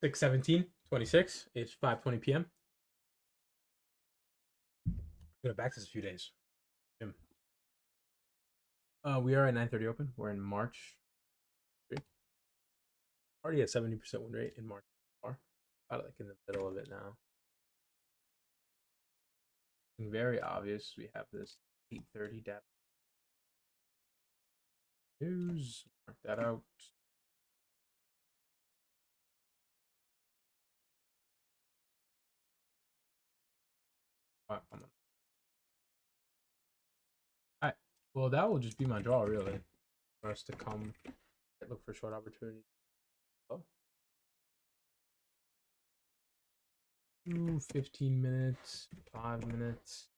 6/17/26. It's 5:20 p.m. Gonna back this a few days. We are at 9:30 open. We're in March. Already at 70% win rate in March. About like in the middle of it now. And very obvious. We have this 8:30 data news. Mark that out. All right. Well, that will just be my draw, really, for us to come look for short opportunities. Oh. 15 minutes, 5 minutes,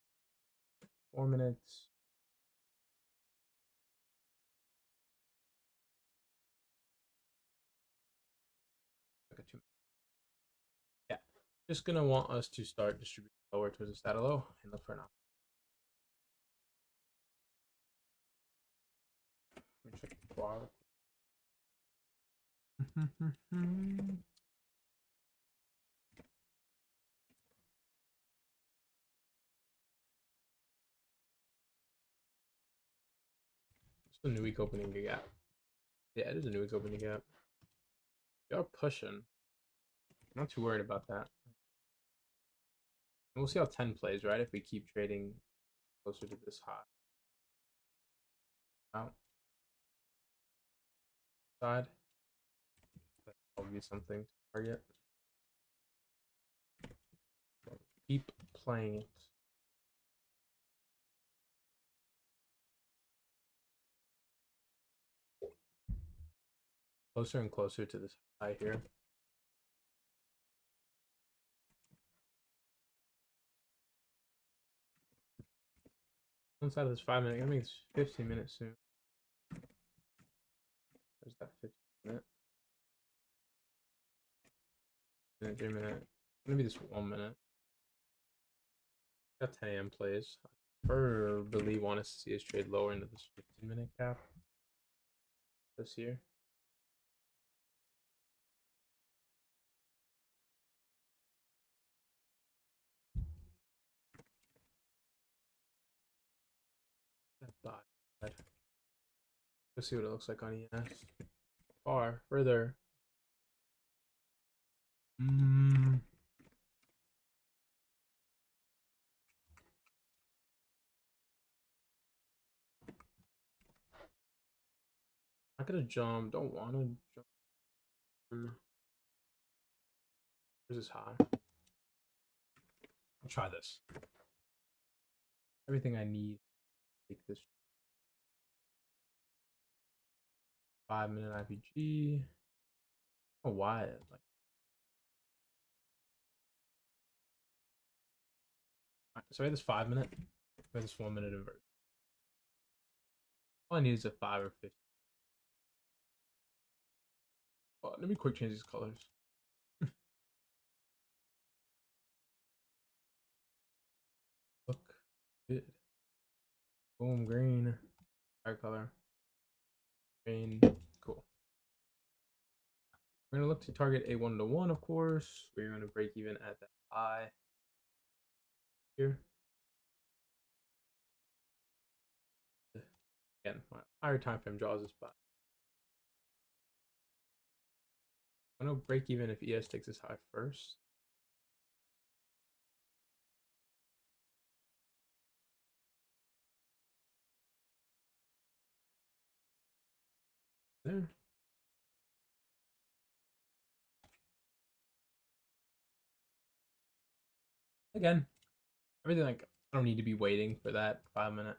4 minutes. Yeah, just gonna want us to start distributing lower towards the status low and look for an option. Let me check the bar. It's a new week opening gap. Yeah, it is a new week opening gap. We are pushing. I'm not too worried about that. And we'll see how 10 plays, right? If we keep trading closer to this high. Out. Side. That'll be something to target. Keep playing it. Closer and closer to this high here. Inside of this 5 minute, I think it's 15 minutes soon. There's that 15 minute. 3 minute. Maybe this 1 minute. Got 10 a.m. plays. I preferably want to see us trade lower into this 15-minute gap this year. Let's see what it looks like on ES. Far further. Not gonna jump. Don't want to jump. Where's this high? I'll try this. Everything I need. Take this 5-minute IFVG. Oh, why? Like, so I had this 5 minute. I had this 1 minute inversion. All I need is a 5 or 50. Well, let me quick change these colors. Look good. Boom, green. Fire color. Green. Cool. We're gonna look to target a 1-to-1, of course. We're gonna break even at that high here. Again, my higher time frame draws this spot. I'm gonna break even if ES takes this high first. There. Again, everything like I don't need to be waiting for that 5 minute,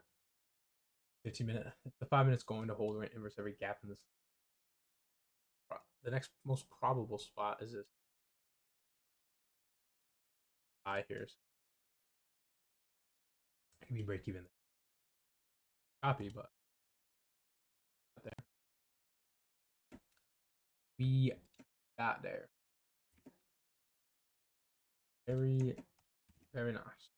15 minute. The 5 minutes going to hold right inverse every gap in this. The next most probable spot is this high here. I can be break even. Copy, but there. We got there. Very, very nice.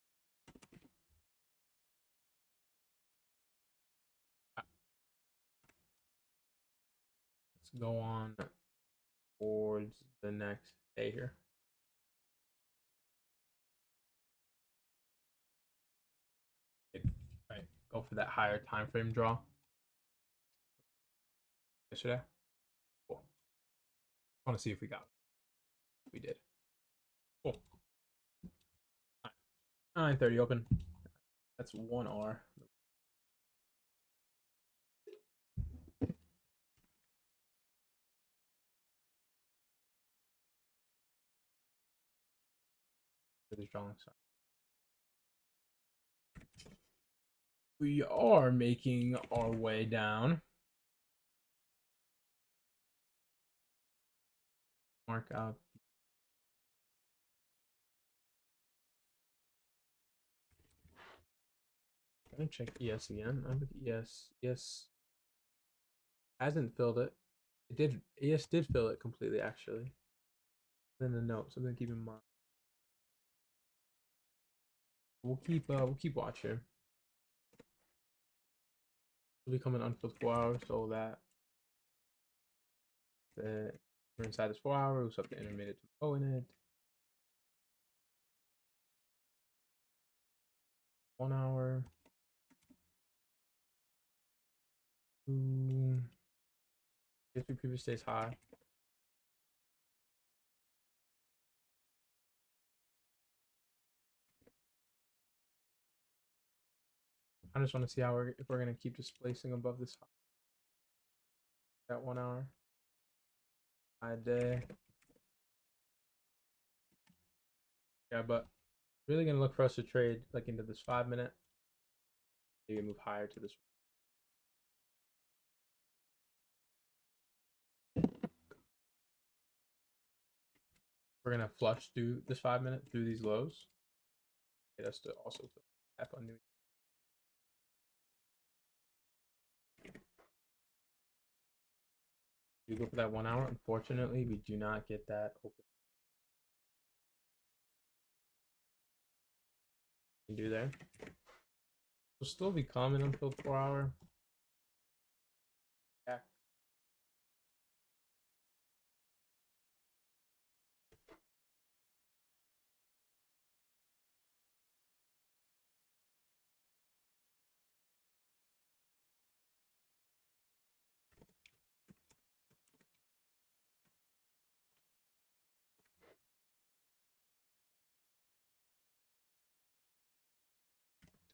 Let's go on towards the next day here. All right, go for that higher time frame draw. Yesterday. Cool. I want to see if we got it. We did. Cool. 9:30 open. That's 1R. Really strong. Sorry. We are making our way down. Mark out. I'm gonna check ES again. I'm with ES. ES hasn't filled it. It did. ES did fill it completely actually. Then the note. Something to keep in mind. We'll keep watch here. It'll become an unfilled 4 hours, so that we're inside this 4 hour. We'll set the intermittent to go in it. 1 hour. 2. Guess we previous stays high. I just want to see how if we're gonna keep displacing above this that 1 hour. High day. Yeah, but really gonna look for us to trade like into this 5 minute. Maybe move higher to this. We're gonna flush through this 5 minute through these lows. Get us to also tap on new. You go for that 1 hour. Unfortunately, we do not get that open. You can do there. Will still be common until 4 hour. Yeah.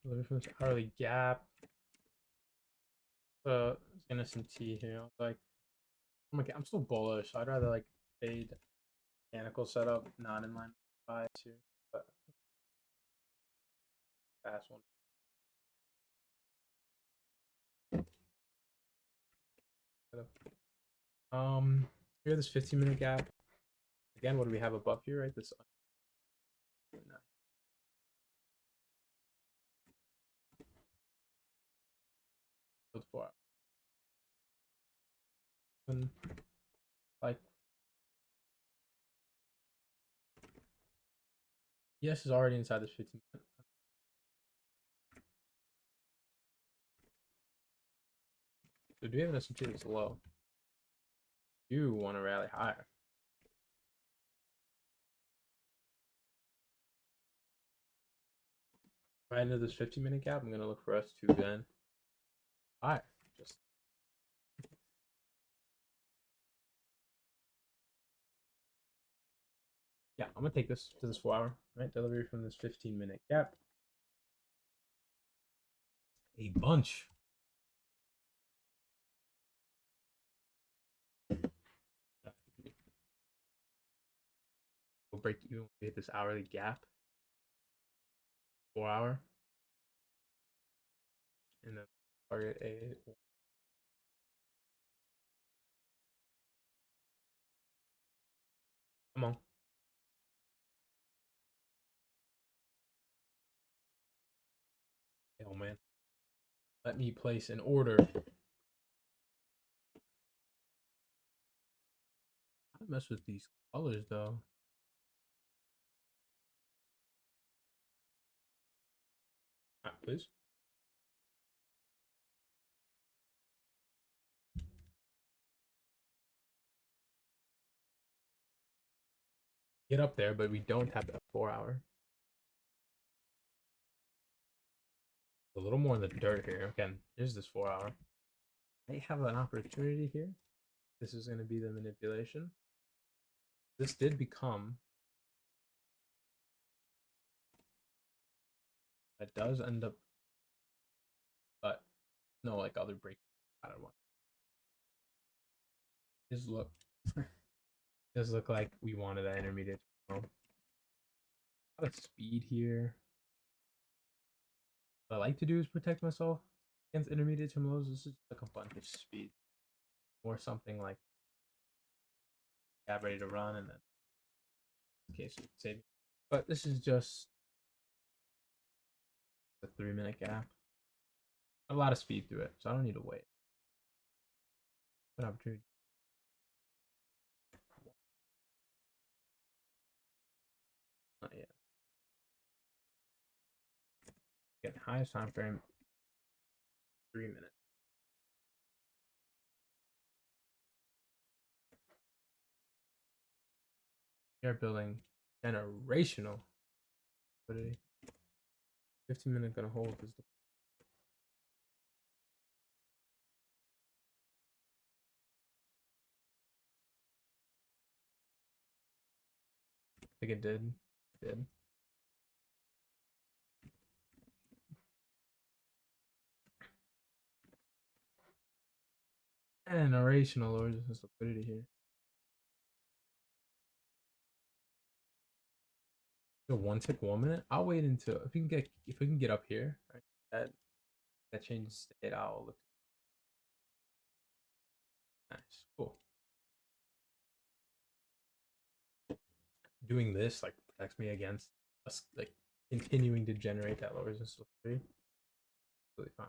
Deliver from this hourly gap. Innocent T here. I was like, oh my god, I'm still bullish. I'd rather like fade mechanical setup, not in line with buys here, but fast one. Here this 15-minute gap. Again, what do we have above here, right? This 4 hours. Like yes is already inside this 15 minute. So do we have an S&P that's low? You want to rally higher. Right into this 15-minute gap, I'm gonna look for us to then higher. Just yeah, I'm gonna take this to this 4 hour, right? Delivery from this 15-minute gap. A bunch. We'll break even. We hit this hourly gap. 4 hour. And then target a come on. Oh man. Let me place an order. I mess with these colors though. Alright, please. get up there, but we don't have that 4 hour. A little more in the dirt here. Again, here's this 4 hour. I have an opportunity here. This is going to be the manipulation. This did become. That does end up. But no, like other break. I don't want. Just look. Does look like we wanted that intermediate. A lot of speed here. What I like to do is protect myself against intermediates from lows. This is like a bunch of speed. Or something like ready to run and then in case you save. But this is just a 3-minute gap. A lot of speed through it, so I don't need to wait. An opportunity. Not yet. Again, highest time frame 3 minutes. They're building generational liquidity. 15-minute gonna hold is the I think it did. It did. Generational or is this liquidity here? So 1 tick 1 minute. I'll wait until if we can get up here. Right, that changes state. I'll look. Nice, cool. Doing this like protects me against us like continuing to generate that low resistance liquidity. Really fine.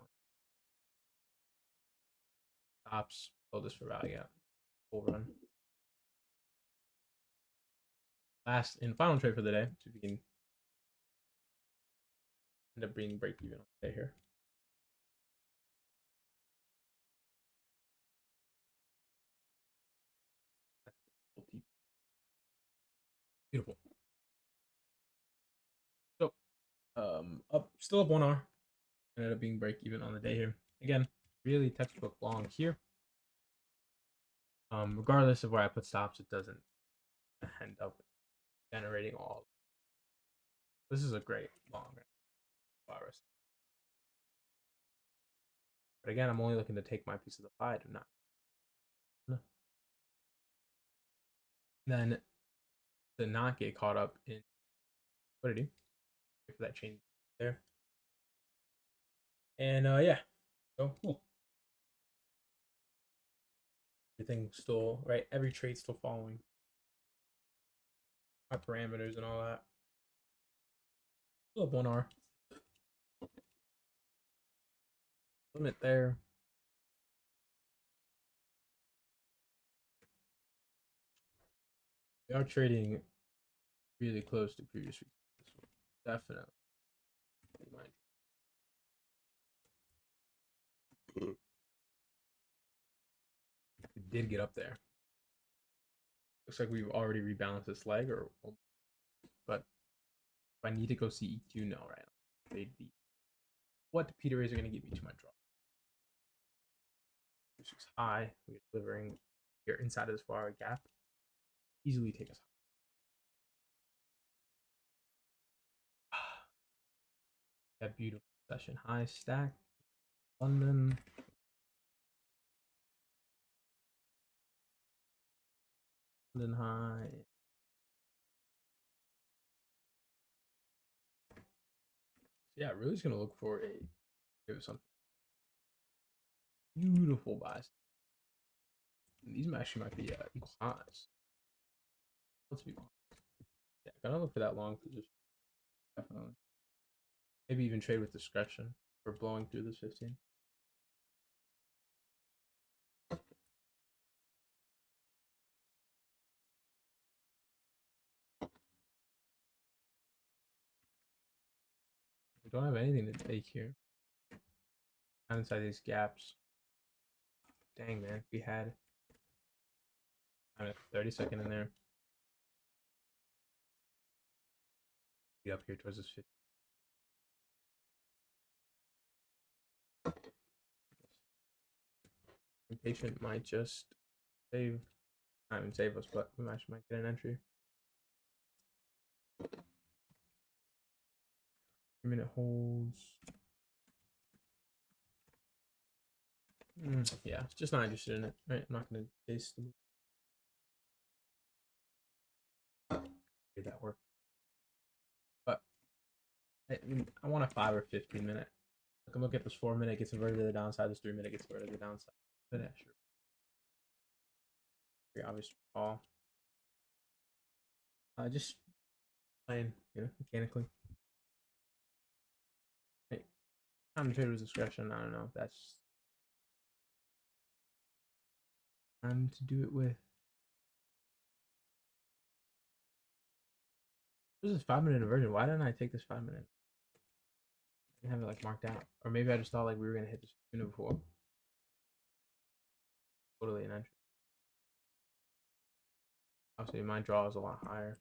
Stops. Hold this for value out. Full run. Last and final trade for the day. So we can end up being break even on the day here. Beautiful. So up still up 1 hour. Ended up being break even on the day here. Again, really textbook long here. Regardless of where I put stops, it doesn't end up generating all. This is a great long virus. But again, I'm only looking to take my piece of the pie. Do not. No. Then to not get caught up in liquidity. Wait for that change there. And yeah. So cool. Everything's still right. Every trade's still following my parameters and all that. Still have 1 hour. Limit there. We are trading really close to previous week. Definitely. We did get up there. Looks like we've already rebalanced this leg, but if I need to go see EQ, no, right? What the Peter is going to give me to my draw. 6 high. We're delivering here inside of this 4 hour gap. Easily take us high. That beautiful session high stack. London. London high. Yeah, really just gonna look for give something beautiful buys. These actually might be equal highs. Let's be honest. Yeah, gonna look for that long position. Definitely. Maybe even trade with discretion for blowing through this 15. We don't have anything to take here. Not inside these gaps. Dang, man. We had 30-second in there. Up here towards this 50. Impatient might just save time and save us, but we might get an entry. 3-minute holds. Yeah, just not interested in it. Right, I'm not gonna chase the move. Made that work. But I want a 5 or 15-minute. Look, I'm looking at this 4-minute gets inverted to the downside. This 3-minute gets inverted to the downside. But yeah, sure. Very obvious call. Just playing, mechanically. Hey, time to trade with discretion. I don't know if that's time to do it with. This is 5-minute inversion. Why didn't I take this 5-minute? I didn't have it like marked out, or maybe I just thought like we were gonna hit this unit before. Totally an entry. Obviously, my draw is a lot higher.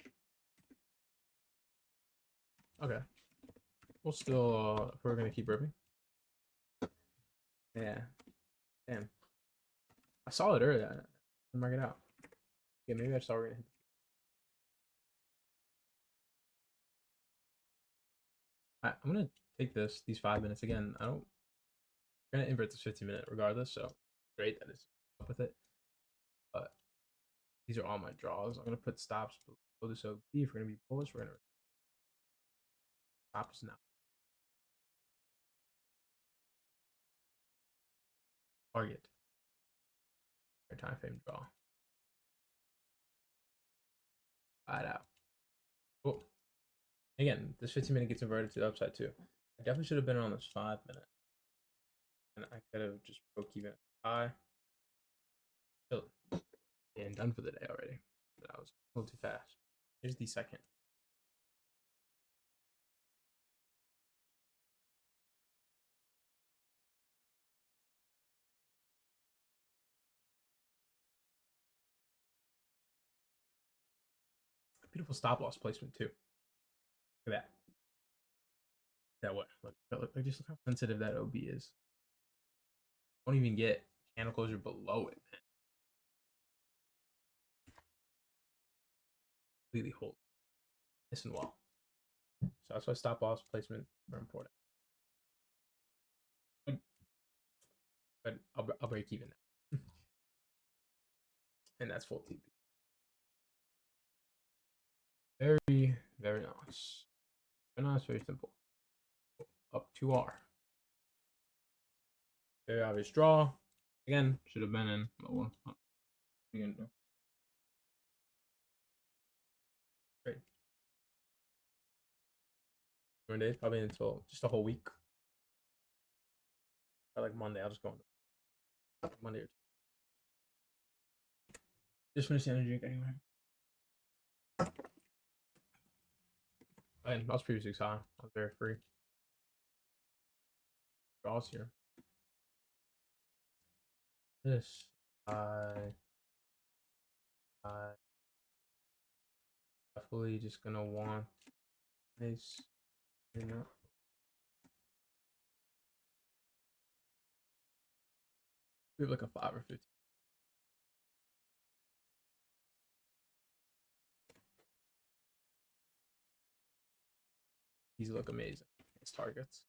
Okay, we'll still. If we're gonna keep ripping. Yeah. Damn. I saw it earlier. I didn't mark it out. Yeah, maybe I saw we're gonna hit. I'm gonna take these 5 minutes again. We're gonna invert this 15-minute regardless, so great that it's up with it. But these are all my draws. I'm gonna put stops below this OB. If we're gonna be bullish, we're gonna stop us now. Target. Our time frame draw. Flat out. Cool. Again, this 15-minute gets inverted to the upside too. I definitely should have been on this 5-minute. And I could have just broke even high. Still, and done for the day already. That was a little too fast. Here's the second. Beautiful stop loss placement too. Look at that. That what? Look, just look how sensitive that OB is. Don't even get candle closure below it. Completely hold. Nice and well. So that's why stop loss placement are important. But I'll break even now. And that's full TP. Very, very nice. Very nice, very simple. Up 2R. Very obvious draw. Again, should have been in low one. What are you gonna do? Great. 2 days, probably until just a whole week. By like Monday, I'll just go on Monday or Tuesday. Just finish the energy drink anyway. And I was previously high. I was very free. Draws here. This definitely just gonna want nice, we have like a 5 or 15. These look amazing. These targets.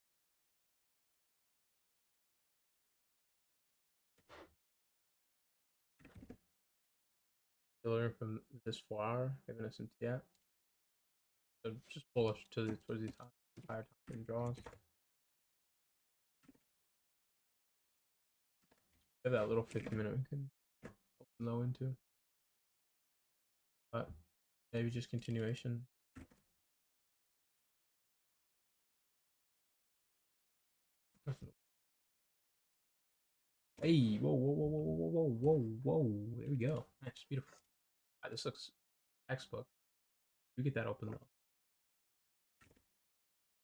Learn from this flower, giving us some TF. So just bullish towards these higher time draws. Have that little 50-minute we can open low into. But maybe just continuation. Hey, whoa, whoa, whoa, whoa, whoa, whoa, whoa, whoa. There we go. Nice, beautiful. Right, this looks textbook. You get that open low.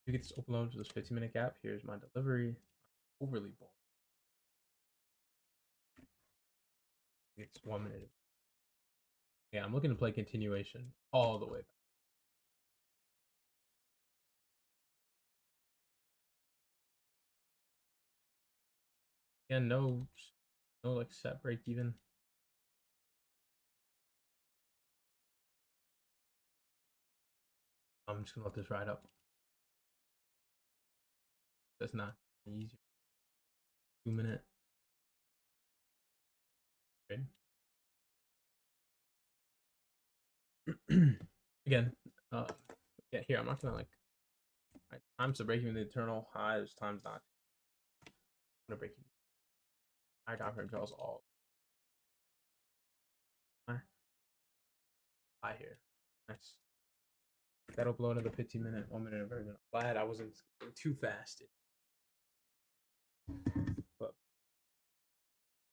You get this open low to this 15-minute gap. Here's my delivery. Overly bold. It's 1 minute. Yeah, I'm looking to play continuation all the way back. Again, no like set break even. I'm just gonna let this ride up. That's not easy. 2-minute. Trade. Again, yeah, here I'm not gonna like times to break even the eternal high. There's times not. I'm gonna break even. Higher time frame draws all high here. Nice. That'll blow another 15-minute, 1-minute inversion. Glad I wasn't too fast.